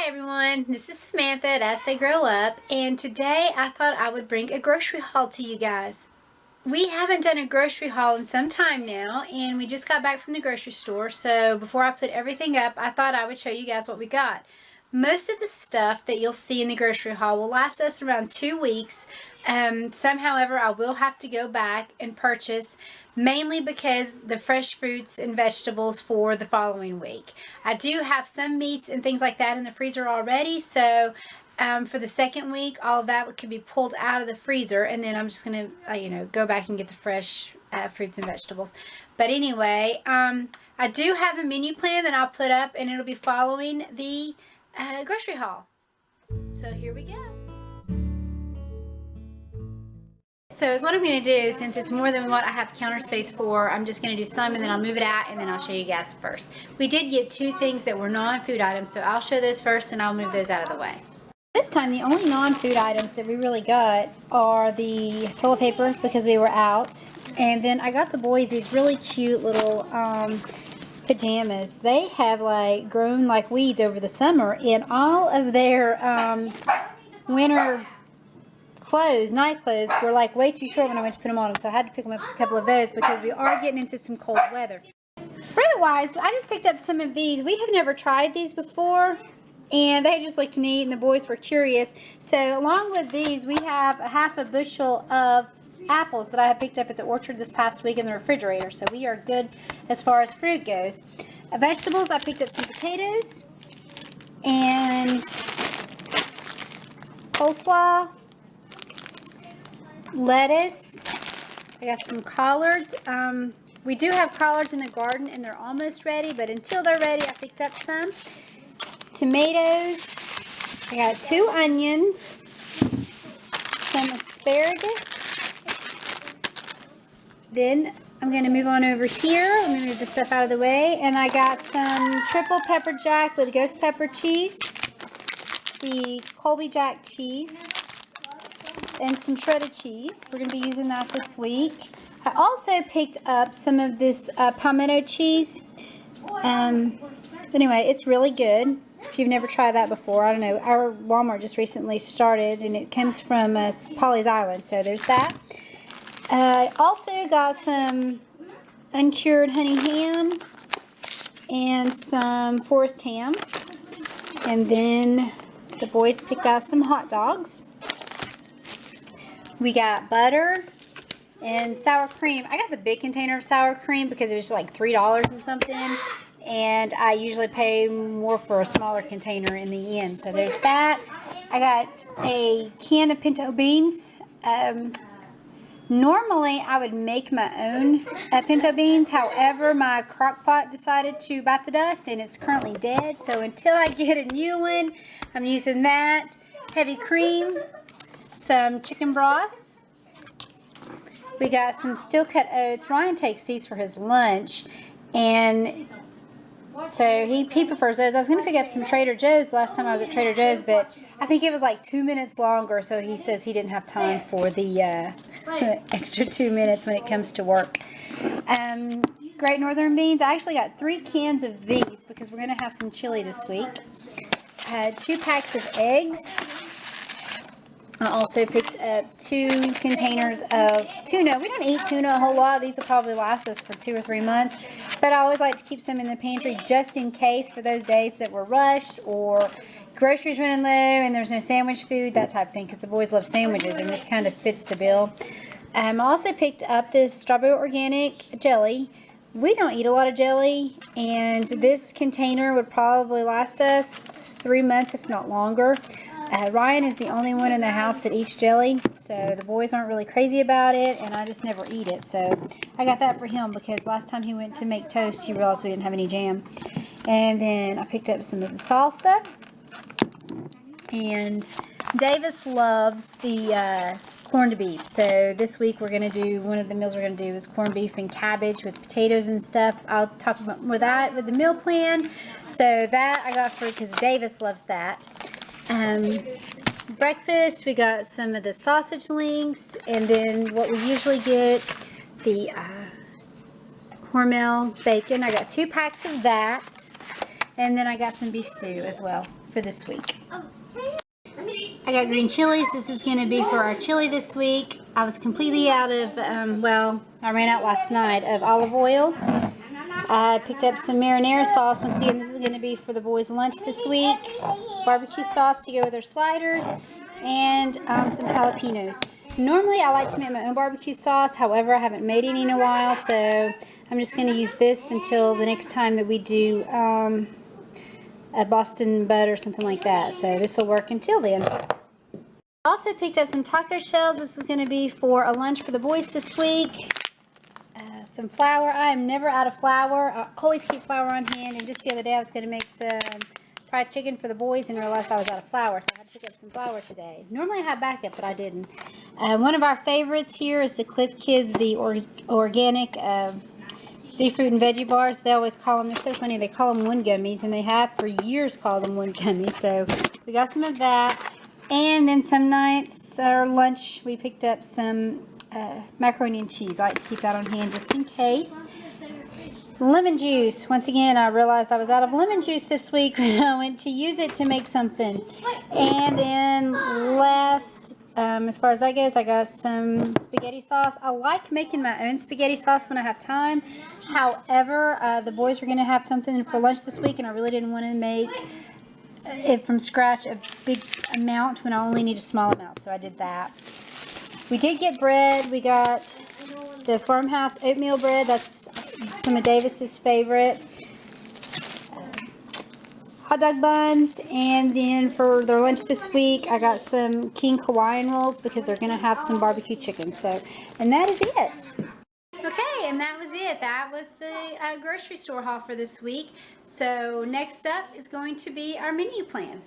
Hi everyone, this is Samantha at As They Grow Up, and today I thought I would bring a grocery haul to you guys. We haven't done a grocery haul in some time now, and we just got back from the grocery store, so before I put everything up, I thought I would show you guys what we got. Most of the stuff that you'll see in the grocery haul will last us around 2 weeks. Some, however, I will have to go back and purchase, mainly because the fresh fruits and vegetables for the following week. I do have some meats and things like that in the freezer already, so for the second week, all of that can be pulled out of the freezer, and then I'm just going to, go back and get the fresh fruits and vegetables. But anyway, I do have a menu plan that I'll put up, and it'll be following the grocery haul. So here we go. So what I'm going to do, since it's more than what I have counter space for, I'm just going to do some and then I'll move it out and then I'll show you guys first. We did get 2 things that were non-food items, so I'll show those first and I'll move those out of the way. This time the only non-food items that we really got are the toilet paper because we were out, and then I got the boys these really cute little pajamas. They have like grown like weeds over the summer, and all of their winter clothes, night clothes, were like way too short when I went to put them on them, so I had to pick them up a couple of those because we are getting into some cold weather. Fruit wise, I just picked up some of these. We have never tried these before, and they just looked neat and the boys were curious. So along with these, we have a half a bushel of apples that I have picked up at the orchard this past week in the refrigerator, so we are good as far as fruit goes. Vegetables, I picked up some potatoes and coleslaw, lettuce. I got some collards. We do have collards in the garden and they're almost ready, but until they're ready, I picked up some tomatoes. I got 2 onions, some asparagus. Then I'm going to move on over here. Let me move the stuff out of the way. And I got some triple pepper jack with ghost pepper cheese, the Colby Jack cheese, and some shredded cheese. We're going to be using that this week. I also picked up some of this palmetto cheese. Anyway, it's really good. If you've never tried that before, I don't know. Our Walmart just recently started, and it comes from Polly's Island, so there's that. I also got some uncured honey ham and some forest ham. And then the boys picked out some hot dogs. We got butter and sour cream. I got the big container of sour cream because it was like $3 and something, and I usually pay more for a smaller container in the end. So there's that. I got a can of pinto beans. Normally I would make my own pinto beans, however my crock pot decided to bite the dust and it's currently dead, so until I get a new one, I'm using that. Heavy cream, some chicken broth. We got some steel cut oats. Ryan takes these for his lunch, and so he prefers those. I was going to pick up some Trader Joe's last time I was at Trader Joe's, but I think it was like 2 minutes longer, so he says he didn't have time for the extra 2 minutes when it comes to work. Great Northern beans. I actually got 3 cans of these because we're going to have some chili this week. 2 packs of eggs. I also picked up 2 containers of tuna. We don't eat tuna a whole lot. These will probably last us for 2 or 3 months. But I always like to keep some in the pantry just in case for those days that we're rushed or groceries running low and there's no sandwich food, that type of thing, because the boys love sandwiches and this kind of fits the bill. I also picked up this strawberry organic jelly. We don't eat a lot of jelly, and this container would probably last us 3 months, if not longer. Ryan is the only one in the house that eats jelly, so the boys aren't really crazy about it, and I just never eat it. So I got that for him because last time he went to make toast, he realized we didn't have any jam. And then I picked up some of the salsa. And Davis loves the corned beef. So this week we're going to do, one of the meals we're going to do is corned beef and cabbage with potatoes and stuff. I'll talk about more of that with the meal plan. So that I got for, because Davis loves that. Breakfast, we got some of the sausage links, and then what we usually get, the Hormel bacon. I got 2 packs of that, and then I got some beef stew as well. for this week. I got green chilies. This is going to be for our chili this week. I was completely out of, well, I ran out last night of olive oil. I picked up some marinara sauce. Once again, this is going to be for the boys' lunch this week. Barbecue sauce to go with our sliders, and some jalapenos. Normally, I like to make my own barbecue sauce. However, I haven't made any in a while, so I'm just going to use this until the next time that we do a Boston butt or something like that. So this will work until then. I also picked up some taco shells. This is going to be for a lunch for the boys this week. Some flour. I am never out of flour. I always keep flour on hand. And just the other day I was going to make some fried chicken for the boys and realized I was out of flour, so I had to pick up some flour today. Normally I have backup, but I didn't. One of our favorites here is the Cliff Kids, the organic seafood and veggie bars. They always call them, they're so funny, they call them one gummies, and they have for years called them one gummies. So we got some of that. And then some nights, our lunch, we picked up some macaroni and cheese. I like to keep that on hand just in case. Lemon juice. Once again, I realized I was out of lemon juice this week when I went to use it to make something. And then last, as far as that goes, I got some spaghetti sauce. I like making my own spaghetti sauce when I have time. However, the boys are going to have something for lunch this week, and I really didn't want to make it from scratch a big amount when I only need a small amount, so I did that. We did get bread. We got the Farmhouse oatmeal bread. That's some of Davis's favorite. Hot dog buns, and then for their lunch this week, I got some King Hawaiian rolls because they're going to have some barbecue chicken. So, and that is it. Okay, and that was it. That was the grocery store haul for this week. So next up is going to be our menu plan.